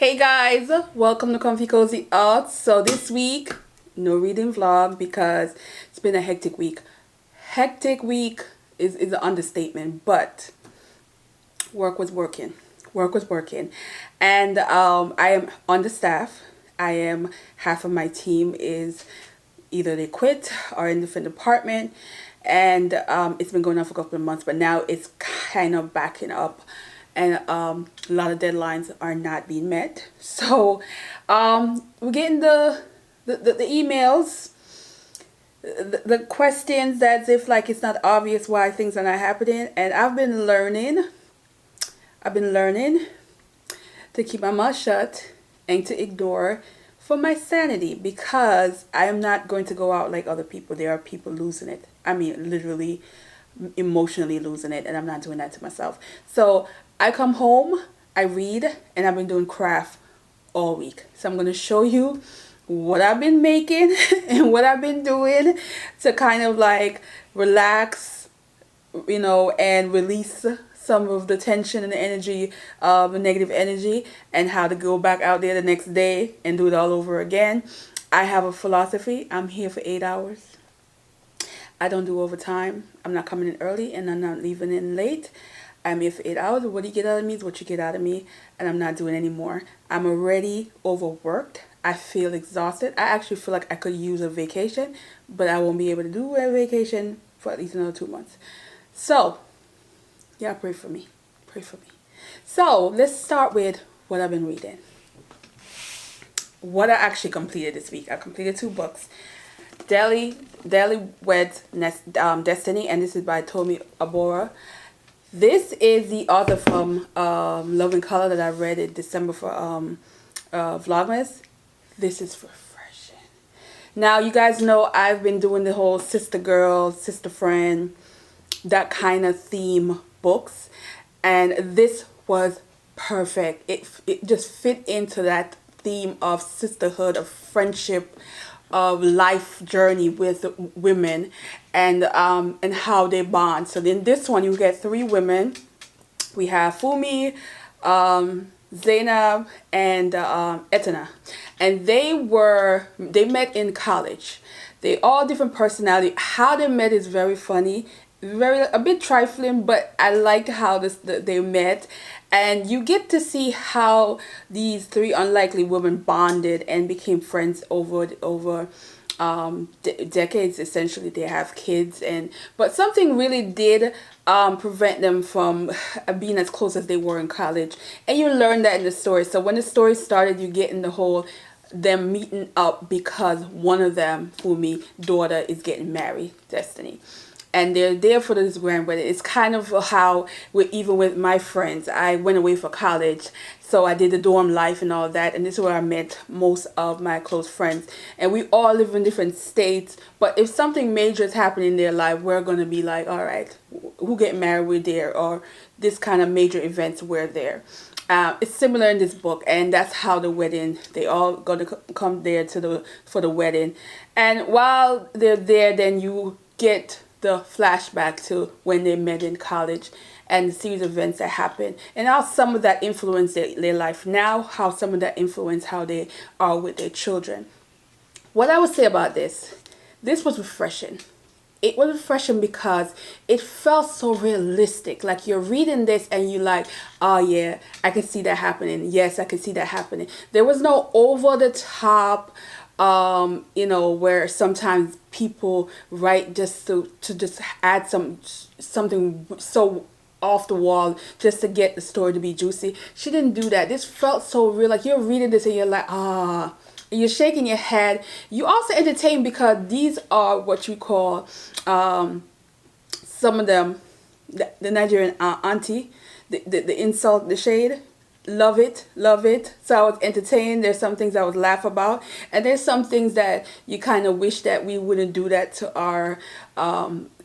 Hey guys, welcome to Comfy Cozy Arts. So this week, no reading vlog because it's been a hectic week. Hectic week is an understatement, but work was working. Work was working. And I am on the staff. Half of my team is either they quit or in different department. And it's been going on for a couple of months, but now it's kind of backing up. And a lot of deadlines are not being met. So we're getting the emails, the questions as if like it's not obvious why things are not happening. And I've been learning to keep my mouth shut and to ignore for my sanity, because I am not going to go out like other people. There are people losing it. I mean, literally emotionally losing it, and I'm not doing that to myself. So I come home, I read, and I've been doing craft all week. So I'm going to show you what I've been making and what I've been doing to kind of like relax, and release some of the tension and the energy, the negative energy, and how to go back out there the next day and do it all over again. I have a philosophy. I'm here for 8 hours. I don't do overtime. I'm not coming in early and I'm not leaving in late. I'm here for 8 hours. What you get out of me is what you get out of me, and I'm not doing any more. I'm already overworked. I feel exhausted. I actually feel like I could use a vacation, but I won't be able to do a vacation for at least another 2 months. So, yeah, pray for me. Pray for me. So, let's start with what I've been reading. What I actually completed this week. I completed 2 books. Daily Weds Destiny, and this is by Tomi Abora. This is the author from Love and Color that I read in December for Vlogmas. This is refreshing. Now, you guys know I've been doing the whole sister girl, sister friend, that kind of theme books. And this was perfect. It just fit into that theme of sisterhood, of friendship, of life journey with women, and how they bond. So in this one you get 3 women. We have Fumi, Zainab, and Etana, and they met in college. They all different personality. How they met is very funny, a bit trifling, but I liked how they met. And you get to see how these 3 unlikely women bonded and became friends over decades. Essentially, they have kids, but something really did prevent them from being as close as they were in college. And you learn that in the story. So when the story started, you get in the whole them meeting up because one of them, Fumi, daughter, is getting married, Destiny. And they're there for this grand wedding. It's kind of how, even with my friends, I went away for college. So I did the dorm life and all that. And this is where I met most of my close friends. And we all live in different states. But if something major is happening in their life, we're going to be like, all right, who get married, we're there. Or this kind of major events, we're there. It's similar in this book. And that's how the wedding, they all going to come there for the wedding. And while they're there, then you get the flashback to when they met in college and the series of events that happened, and how some of that influenced their life now, how some of that influenced how they are with their children. What I would say about this was refreshing. It was refreshing because it felt so realistic. Like you're reading this and you like, oh yeah, I can see that happening. Yes, I can see that happening. There was no over the top, where sometimes people write just to just add something so off the wall just to get the story to be juicy. She didn't do that. This felt so real. Like you're reading this and you're like, you're shaking your head. You also entertain because these are what you call some of them, the Nigerian auntie, the insult, the shade. Love it. So I was entertained. There's some things I would laugh about, and there's some things that you kind of wish that we wouldn't do that to our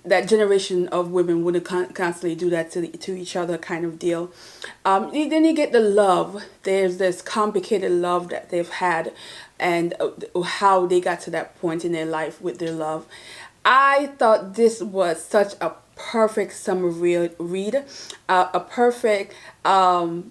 that generation of women wouldn't constantly do that to each other, kind of deal. Then you get the love. There's this complicated love that they've had, and how they got to that point in their life with their love. I thought this was such a perfect summer read, a perfect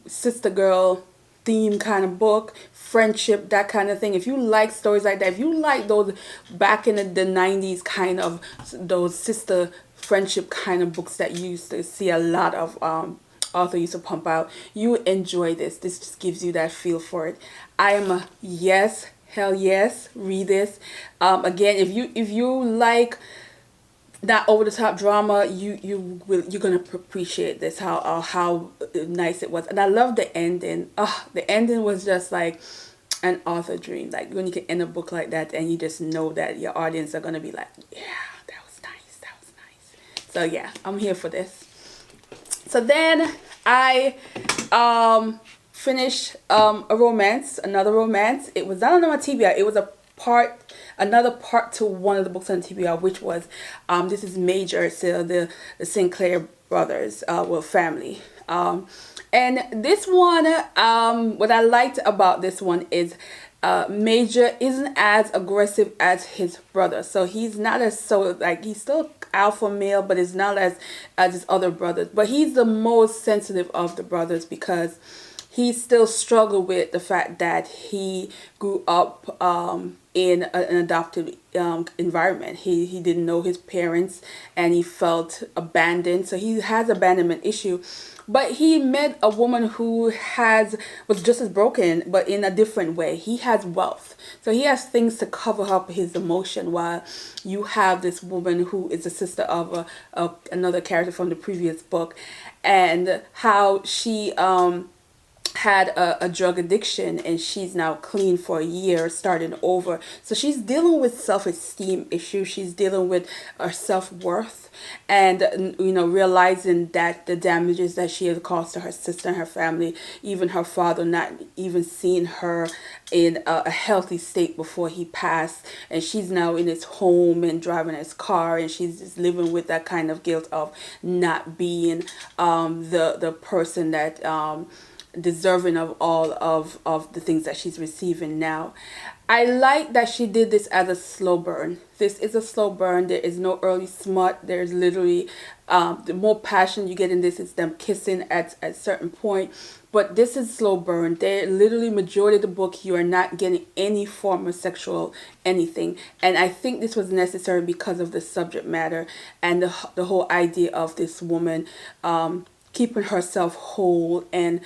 sister girl theme kind of book, friendship, that kind of thing. If you like stories like that, if you like those back in the 90s kind of, those sister friendship kind of books that you used to see a lot of author used to pump out, you enjoy this. This just gives you that feel for it. I am a yes, hell yes, read this. Again, if you like that over the top drama, you're gonna appreciate this, how nice it was. And I love the ending. The ending was just like an author dream. Like when you can end a book like that and you just know that your audience are gonna be like, yeah, that was nice, that was nice. So yeah, I'm here for this. So then I finished a romance, another romance. It was not on my TBR. It was another part to one of the books on TBR, which was this is Major, so the Sinclair brothers, family. And this one, what I liked about this one is Major isn't as aggressive as his brother. So he's not as he's still alpha male, but it's not as his other brothers. But he's the most sensitive of the brothers because he still struggled with the fact that he grew up in an adopted environment. He didn't know his parents and he felt abandoned. So he has abandonment issue. But he met a woman who was just as broken, but in a different way. He has wealth. So he has things to cover up his emotion, while you have this woman who is the sister of another character from the previous book, and how she had a drug addiction and she's now clean for a year, starting over. So she's dealing with self-esteem issues. She's dealing with her self-worth, and realizing that the damages that she has caused to her sister and her family, even her father not even seeing her in a healthy state before he passed, and she's now in his home and driving his car, and she's just living with that kind of guilt of not being the person that deserving of all of the things that she's receiving now. I like that she did this as a slow burn. This is a slow burn. There is no early smut. There's literally the more passion you get in this is them kissing at a certain point. But this is slow burn. They literally, majority of the book, you are not getting any form of sexual anything. And I think this was necessary because of the subject matter and the whole idea of this woman keeping herself whole and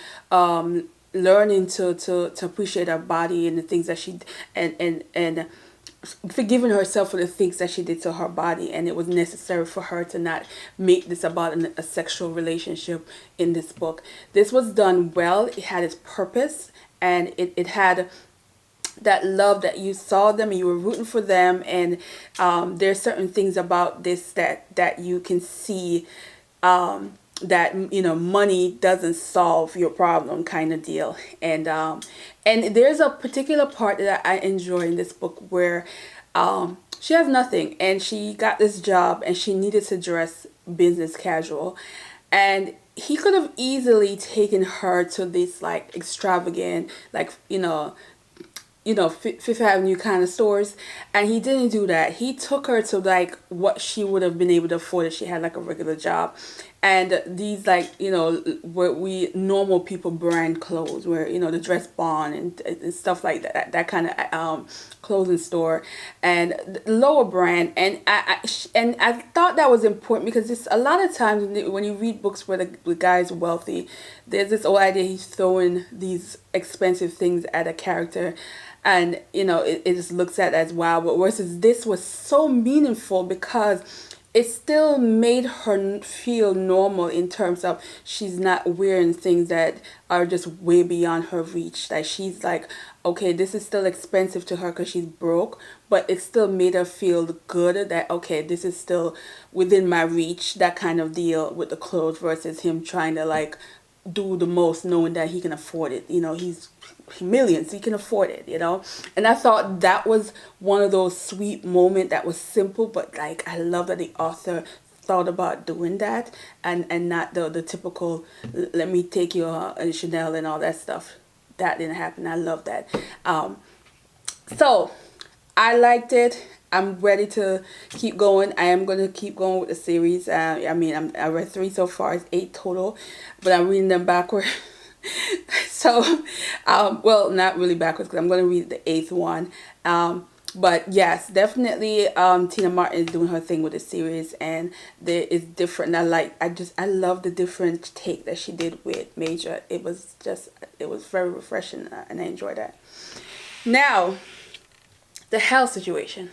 learning to appreciate her body and the things that she and forgiving herself for the things that she did to her body. And it was necessary for her to not make this about a sexual relationship in this book. This was done well. It had its purpose, and it had that love that you saw them and you were rooting for them. And there's certain things about this that you can see that money doesn't solve your problem kind of deal. And there's a particular part that I enjoy in this book where she has nothing and she got this job and she needed to dress business casual, and he could have easily taken her to this like extravagant, like Fifth Avenue kind of stores, and he didn't do that. He took her to like what she would have been able to afford if she had like a regular job, and these like what we normal people brand clothes, where the Dress Barn and stuff like that kind of clothing store, and lower brand. And I thought that was important because it's a lot of times when you read books where the guy's wealthy, there's this old idea he's throwing these expensive things at a character, and it just looks at as wow. But versus this was so meaningful because it still made her feel normal in terms of she's not wearing things that are just way beyond her reach. Like she's like, okay, this is still expensive to her because she's broke, but it still made her feel good that, okay, this is still within my reach, that kind of deal with the clothes, versus him trying to like do the most knowing that he can afford it. He's millions, he can afford it, and I thought that was one of those sweet moments that was simple, but like I love that the author thought about doing that, and not the typical let me take you Chanel and all that stuff. That didn't happen. I love that. So I liked it. I'm ready to keep going. I am going to keep going with the series. I read 3 so far. It's 8 total, but I'm reading them backward. So, well, not really backwards because I'm going to read the 8th one. But yes, definitely, Tina Martin is doing her thing with the series, and there is different. I love the different take that she did with Major. It was very refreshing, and I enjoyed that. Now, the health situation.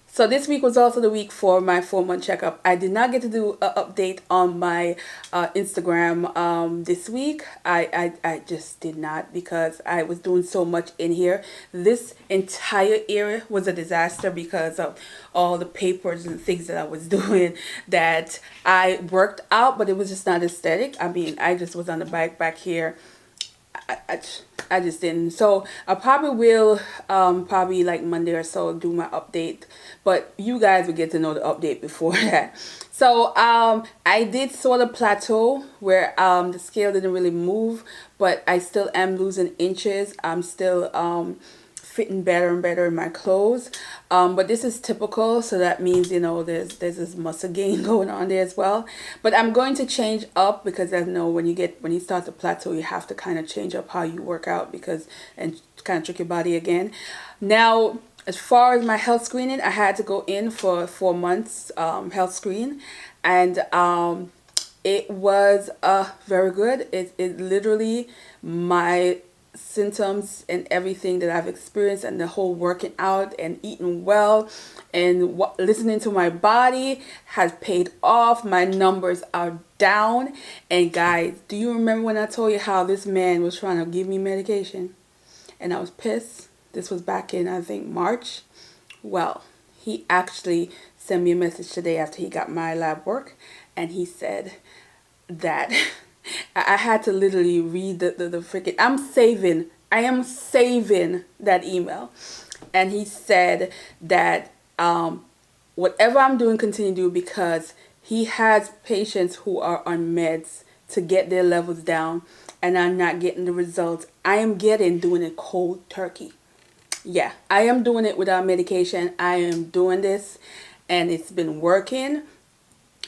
So this week was also the week for my 4-month checkup. I did not get to do an update on my Instagram this week. I just did not, because I was doing so much in here. This entire area was a disaster because of all the papers and things that I was doing that I worked out, but it was just not aesthetic. I mean, I just was on the bike back here. I just didn't. So I probably will, probably like Monday or so, do my update. But you guys will get to know the update before that. So I did sort of plateau where the scale didn't really move, but I still am losing inches. I'm still fitting better and better in my clothes, but this is typical, so that means, you know, there's this muscle gain going on there as well. But I'm going to change up, because I know when you start to plateau, you have to kind of change up how you work out, and kind of trick your body again. Now, as far as my health screening, I had to go in for 4 months health screen, and it was very good. It literally, my symptoms and everything that I've experienced, and the whole working out and eating well and listening to my body has paid off. My numbers are down. And guys, do you remember when I told you how this man was trying to give me medication and I was pissed? This was back in, I think, March. Well, he actually sent me a message today after he got my lab work, and he said that I had to literally read the freaking, I am saving that email. And he said that whatever I'm doing, continue to do, because he has patients who are on meds to get their levels down, and I'm not getting the results I am getting doing it cold turkey. Yeah, I am doing it without medication. I am doing this, and it's been working.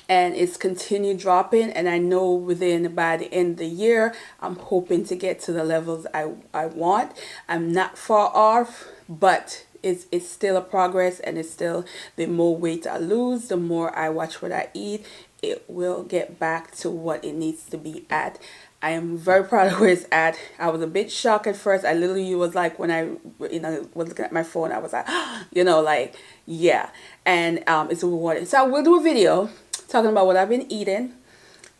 And it's continued dropping, and I know by the end of the year, I'm hoping to get to the levels I want. I'm not far off, but it's still a progress, and it's still, the more weight I lose, the more I watch what I eat, it will get back to what it needs to be at. I am very proud of where it's at. I was a bit shocked at first. I literally was like, when I was looking at my phone, I was like, yeah. And it's rewarding. So I will do a video talking about what I've been eating,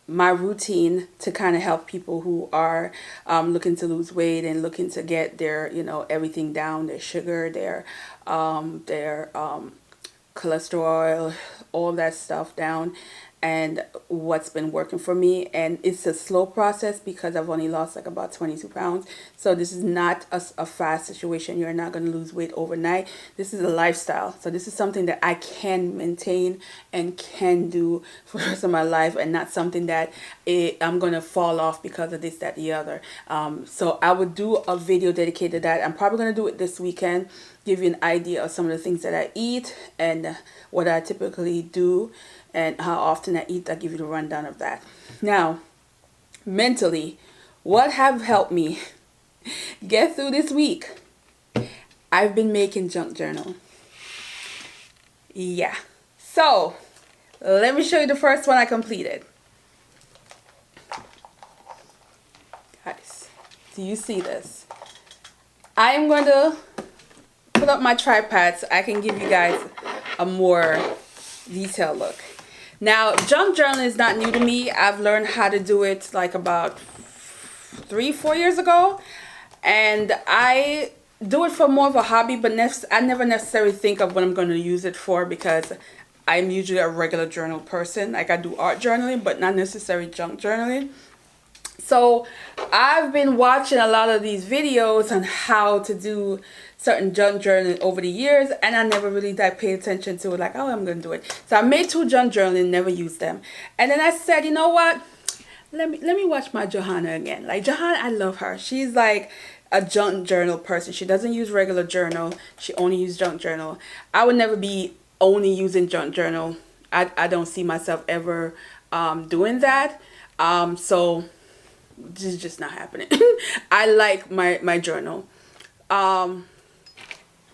my routine, to kind of help people who are looking to lose weight and looking to get their, everything down, their sugar, their cholesterol, all that stuff down, and what's been working for me. And it's a slow process because I've only lost like about 22 pounds. So this is not a fast situation. You're not going to lose weight overnight. This is a lifestyle. So this is something that I can maintain and can do for the rest of my life, and not something that I'm going to fall off because of this, that, the other. So I would do a video dedicated to that. I'm probably going to do it this weekend, give you an idea of some of the things that I eat and what I typically do and how often I eat. I'll give you the rundown of that. Now, mentally, what have helped me get through this week? I've been making junk journal. Yeah. So, let me show you the first one I completed. Guys, do you see this? I am going to put up my tripod so I can give you guys a more detailed look. Now, junk journaling is not new to me. I've learned how to do it like about 3-4 years ago, and I do it for more of a hobby, but I never necessarily think of what I'm going to use it for, because I'm usually a regular journal person. Like, I do art journaling, but not necessarily junk journaling. So I've been watching a lot of these videos on how to do certain junk journaling over the years, and I never really paid attention to it, like, oh, I'm going to do it. So I made 2 junk journaling, never used them. And then I said, you know what? Let me watch my Johanna again. Like, Johanna, I love her. She's like a junk journal person. She doesn't use regular journal. She only uses junk journal. I would never be only using junk journal. I don't see myself ever doing that. So this is just not happening. I like my journal.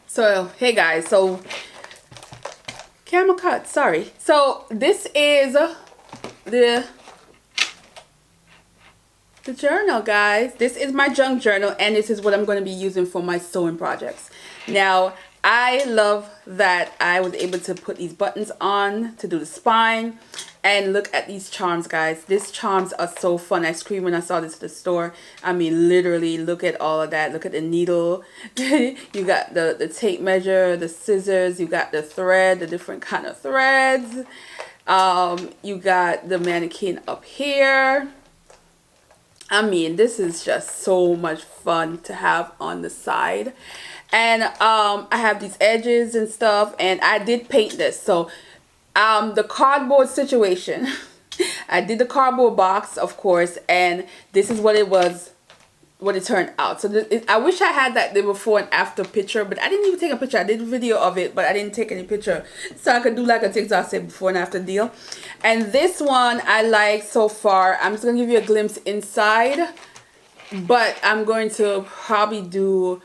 So hey guys, so camera cut, sorry. So this is the journal, guys. This is my junk journal, and this is what I'm going to be using for my sewing projects. Now, I love that I was able to put these buttons on to do the spine. And look at these charms, guys. These charms are so fun. I screamed when I saw this at the store. I mean, literally, look at all of that. Look at the needle. You got the tape measure, the scissors. You got the thread, the different kind of threads. You got the mannequin up here. I mean, this is just so much fun to have on the side. And I have these edges and stuff, and I did paint this. So the cardboard situation, I did the cardboard box, of course, and this is what it was, what it turned out. So I wish I had that the before and after picture, but I didn't even take a picture. I did a video of it, but I didn't take any picture, so I could do like a TikTok say before and after deal. And this one I like so far. I'm just gonna give you a glimpse inside, but I'm going to probably do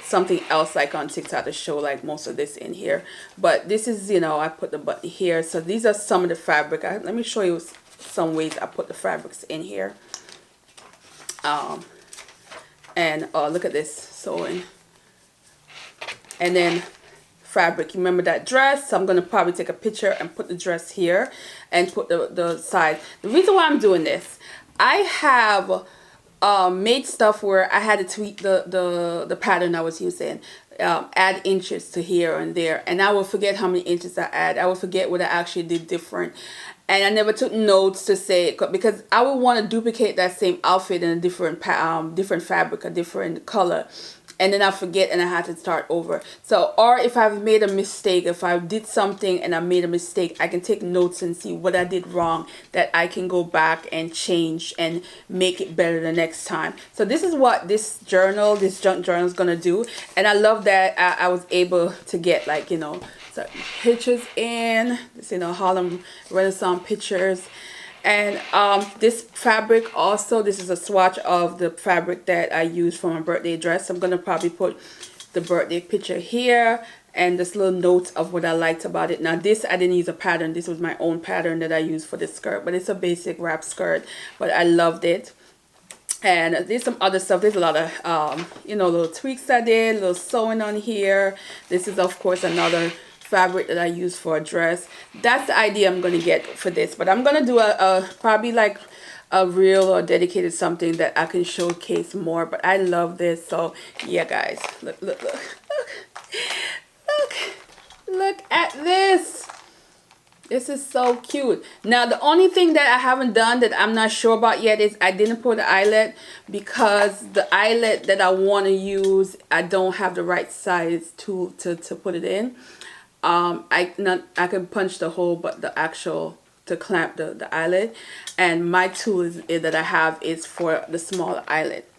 something else like on TikTok to show like most of this in here. But this is, you know, I put the button here. So these are some of the fabric. Let me show you some ways I put the fabrics in here. And look at this sewing. And then fabric. You remember that dress? So I'm going to probably take a picture and put the dress here and put the side. The reason why I'm doing this, I have made stuff where I had to tweak the pattern I was using, add inches to here and there, and I will forget how many inches I add. I will forget what I actually did different, and I never took notes to say it, because I would want to duplicate that same outfit in a different fabric, a different color, and then I forget and I had to start over. So, or if I've made a mistake, if I did something and I made a mistake, I can take notes and see what I did wrong, that I can go back and change and make it better the next time. So this is what this journal, this junk journal is going to do. And I love that I was able to get, like, you know, certain pictures in, this, you know, Harlem Renaissance pictures. And this fabric also, this is a swatch of the fabric that I used for my birthday dress. I'm going to probably put the birthday picture here and this little note of what I liked about it. Now this, I didn't use a pattern. This was my own pattern that I used for this skirt, but it's a basic wrap skirt, but I loved it. And there's some other stuff. There's a lot of, you know, little tweaks I did, little sewing on here. This is, of course, another fabric that I use for a dress. That's the idea I'm going to get for this, but I'm going to do a probably like a reel or dedicated something that I can showcase more. But I love this. So yeah, guys, look at this. This is so cute. Now the only thing that I haven't done that I'm not sure about yet is I didn't put the eyelet, because the eyelet that I want to use, I don't have the right size tool to put it in. I can punch the hole, but the actual to clamp the eyelet, and my tool that I have is for the smaller eyelet.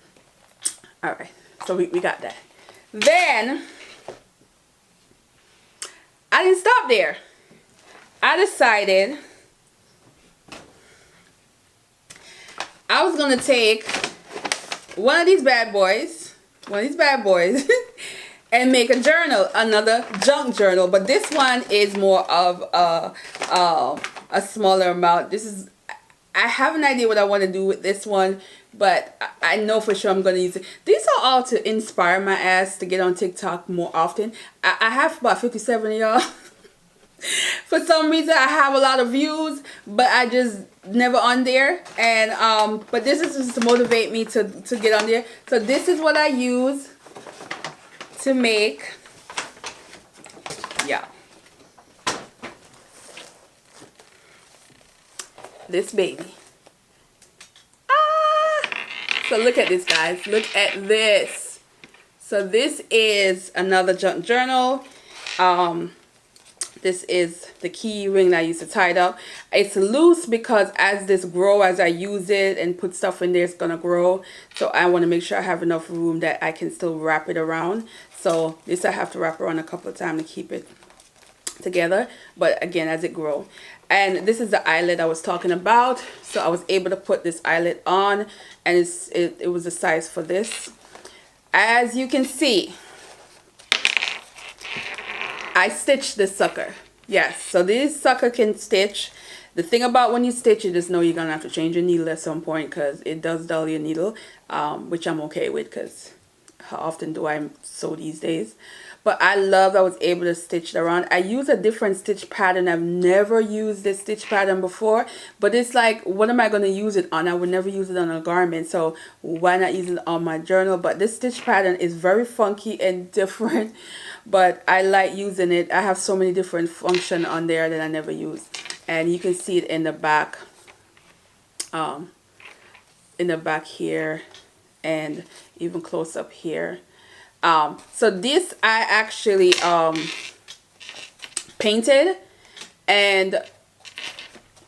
All right, so we got that. Then I didn't stop there. I decided I was gonna take one of these bad boys, and make a journal, another junk journal. But this one is more of a smaller amount. This is, I have an idea what I want to do with this one, but I know for sure I'm going to use it. These are all to inspire my ass to get on TikTok more often. I have about 57 of y'all. For some reason I have a lot of views, but I just never on there. And but this is just to motivate me to get on there. So this is what I use to make, yeah, this baby. So look at this, guys. Look at this. So this is another junk journal. This is the key ring that I used to tie it up. It's loose because as this grow, as I use it and put stuff in there, it's gonna grow. So I want to make sure I have enough room that I can still wrap it around. So this I have to wrap around a couple of times to keep it together, but again, as it grows. And this is the eyelet I was talking about. So I was able to put this eyelet on, and it was the size for this. As you can see, I stitched this sucker. Yes, so this sucker can stitch. The thing about when you stitch, you just know you're gonna have to change your needle at some point, because it does dull your needle, which I'm okay with, because how often do I sew these days? But I was able to stitch it around. I use a different stitch pattern. I've never used this stitch pattern before, but it's like, what am I going to use it on? I would never use it on a garment, so why not use it on my journal? But this stitch pattern is very funky and different, but I like using it. I have so many different functions on there that I never use, and you can see it in the back, here, and even close up here. So this I actually painted, and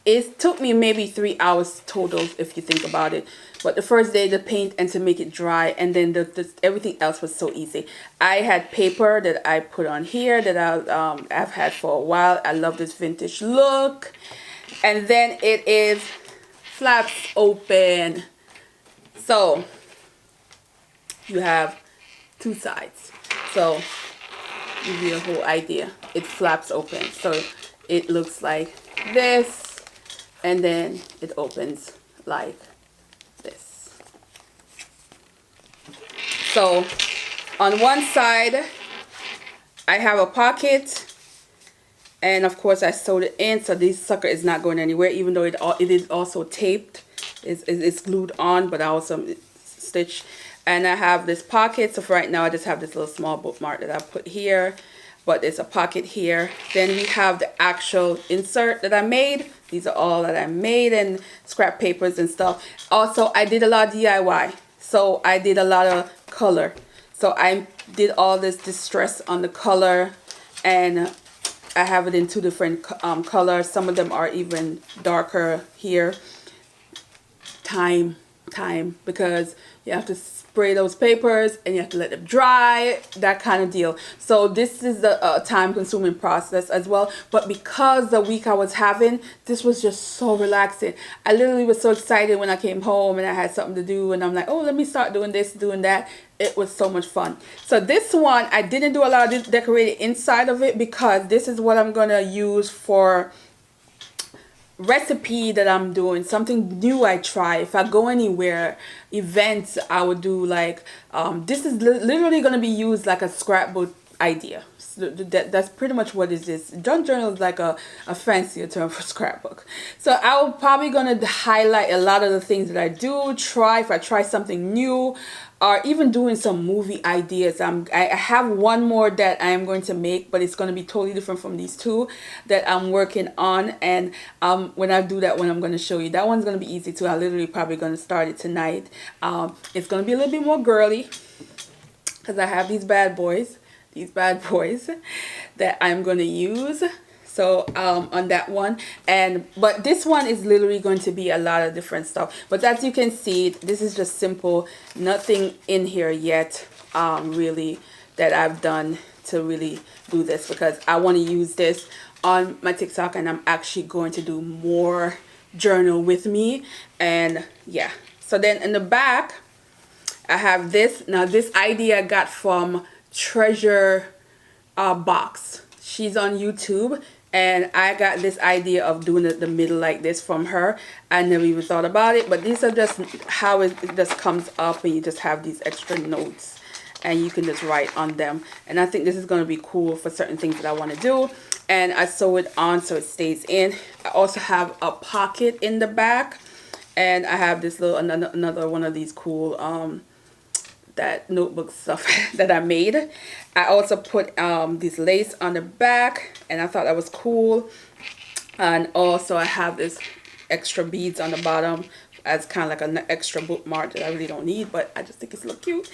it took me maybe 3 hours total if you think about it. But the first day to paint and to make it dry, and then everything else was so easy. I had paper that I put on here that I've had for a while. I love this vintage look. And then it is flaps open. So you have two sides, so give you a whole idea. It flaps open, so it looks like this, and then it opens like this. So on one side I have a pocket, and of course I sewed it in, so this sucker is not going anywhere, even though it is also taped. It's glued on, but I also stitched. And I have this pocket, so for right now I just have this little small bookmark that I put here, but there's a pocket here. Then we have the actual insert that I made. These are all that I made, and scrap papers and stuff. Also, I did a lot of DIY, so I did a lot of color. So I did all this distress on the color, and I have it in two different colors. Some of them are even darker here. Time, because you have to spray those papers and you have to let them dry, that kind of deal. So this is the time-consuming process as well. But because the week I was having, this was just so relaxing. I literally was so excited when I came home and I had something to do, and I'm like, oh, let me start doing this, doing that. It was so much fun. So this one, I didn't do a lot of decorating inside of it, because this is what I'm gonna use for recipe that I'm doing, something new I try. If I go anywhere, events, I would do like this is literally going to be used like a scrapbook idea. So that's pretty much what it is. Junk journal is like a fancier term for scrapbook. So I'm probably going to highlight a lot of the things that I do, try, if I try something new, or even doing some movie ideas. I have one more that I am going to make, but it's going to be totally different from these two that I'm working on. And when I do that one, I'm going to show you. That one's going to be easy too. I'm literally probably going to start it tonight. It's going to be a little bit more girly, because I have these bad boys that I'm going to use. So on that one, but this one is literally going to be a lot of different stuff. But as you can see, this is just simple, nothing in here yet really that I've done to really do this, because I want to use this on my TikTok, and I'm actually going to do more journal with me. And yeah, so then in the back I have this. Now this idea I got from Treasure Box. She's on YouTube, and I got this idea of doing it the middle like this from her. I never even thought about it, but these are just how it just comes up, and you just have these extra notes and you can just write on them. And I think this is going to be cool for certain things that I want to do. And I sew it on so it stays in. I also have a pocket in the back, and I have this little another one of these cool that notebook stuff that I made. I also put this lace on the back, and I thought that was cool. And also I have this extra beads on the bottom as kind of like an extra bookmark that I really don't need, but I just think it's a little cute.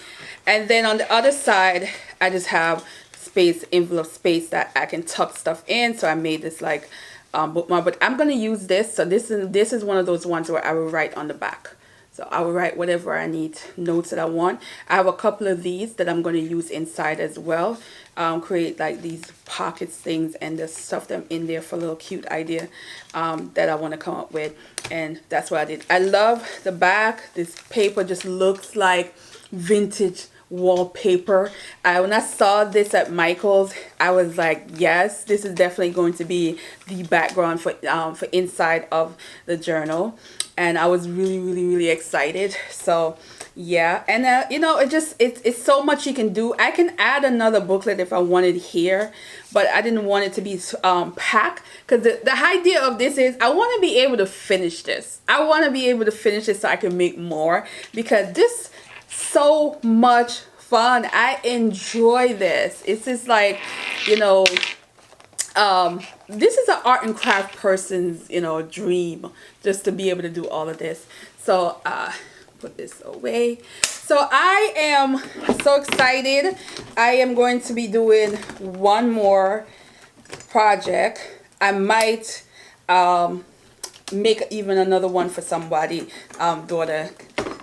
And then on the other side, I just have space, envelope space that I can tuck stuff in. So I made this like bookmark, but I'm going to use this. So this is one of those ones where I will write on the back. So I will write whatever I need, notes that I want. I have a couple of these that I'm going to use inside as well. Create like these pockets things and just stuff them in there for a little cute idea that I want to come up with. And that's what I did. I love the back. This paper just looks like vintage wallpaper. When I saw this at Michael's, I was like, yes, this is definitely going to be the background for inside of the journal. And I was really excited. So yeah, and you know, it's so much you can do. I can add another booklet if I wanted here, but I didn't want it to be packed, because the idea of this is I want to be able to finish this. I want to be able to finish this so I can make more, because this so much fun. I enjoy this. It's just like, you know, this is an art and craft person's, you know, dream, just to be able to do all of this. So put this away. So I am so excited. I am going to be doing one more project. I might make even another one for somebody, daughter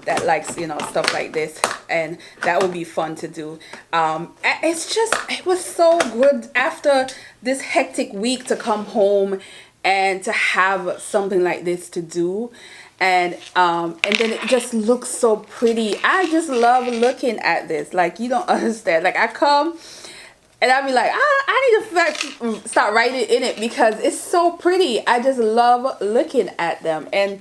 that likes, you know, stuff like this, and that would be fun to do. It was so good after this hectic week to come home and to have something like this to do, and then it just looks so pretty. I just love looking at this. Like, you don't understand. Like, I come and I'll be like, I need to start writing in it because it's so pretty. I just love looking at them, and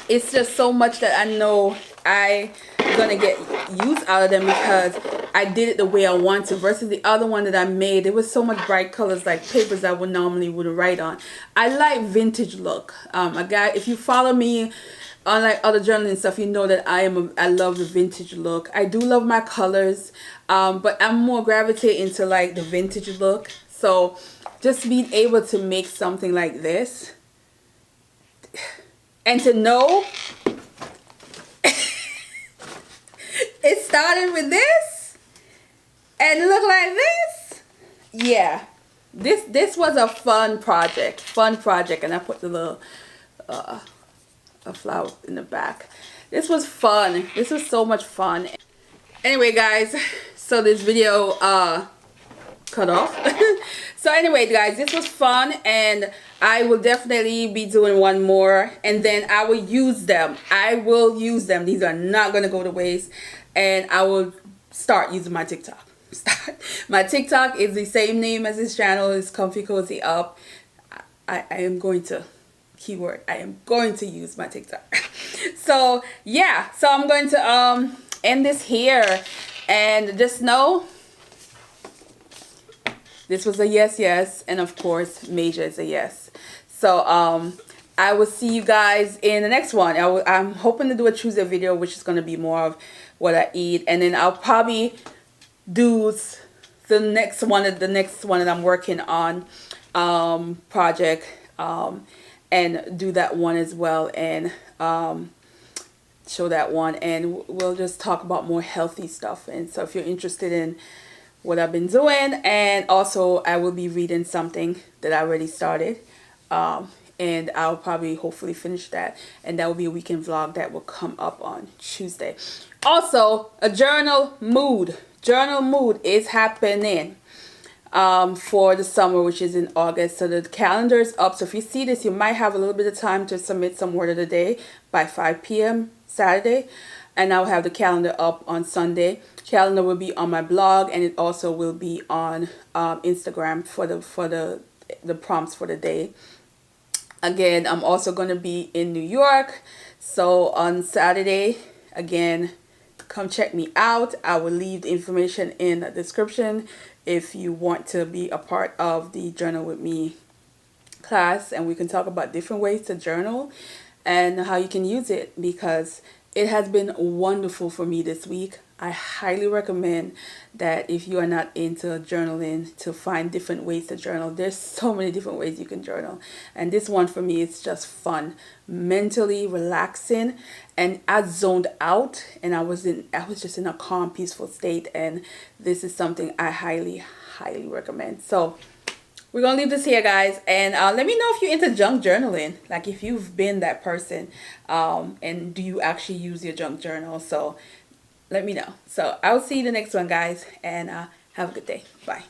it's just so much that I know I'm gonna get use out of them because I did it the way I want to, versus the other one that I made. There was so much bright colors, like papers I would normally wouldn't write on. I like vintage look. If you follow me on like other journaling stuff, you know that I love the vintage look. I do love my colors, but I'm more gravitating to like the vintage look. So just being able to make something like this, and to know it started with this and look like this. Yeah, this was a fun project, and I put the little a flower in the back. This was fun. This was so much fun. Anyway, guys, so this video cut off. So anyway, guys, this was fun, and I will definitely be doing one more, and then I will use them. These are not going to go to waste, and I will start using my TikTok. My TikTok is the same name as this channel. It's Comfy Cozy Up. I am going to, keyword, I am going to use my TikTok. So yeah, so I'm going to end this here, and just know this was a yes, and of course major is a yes. So I will see you guys in the next one. I'm hoping to do a Tuesday video, which is going to be more of what I eat, and then I'll probably do the next one that I'm working on, project, and do that one as well, and show that one, and we'll just talk about more healthy stuff. And so if you're interested in what I've been doing, and also I will be reading something that I already started, and I'll probably hopefully finish that, and that will be a weekend vlog that will come up on Tuesday. Also, a journal mood is happening for the summer, which is in August. So the calendar is up, so if you see this, you might have a little bit of time to submit some word of the day by 5 p.m. Saturday, and I'll have the calendar up on Sunday. Calendar will be on my blog, and it also will be on Instagram for the prompts for the day. Again, I'm also going to be in New York, so on Saturday, again, come check me out. I will leave the information in the description if you want to be a part of the Journal With Me class, and we can talk about different ways to journal and how you can use it, because it has been wonderful for me this week. I highly recommend that if you are not into journaling, to find different ways to journal. There's so many different ways you can journal, and this one for me is just fun, mentally relaxing, and I zoned out, and I was just in a calm, peaceful state, and this is something I highly recommend. So We're gonna leave this here, guys, and let me know if you're into junk journaling, like if you've been that person, and do you actually use your junk journal. So let me know. So I'll see you the next one, guys, and have a good day. Bye.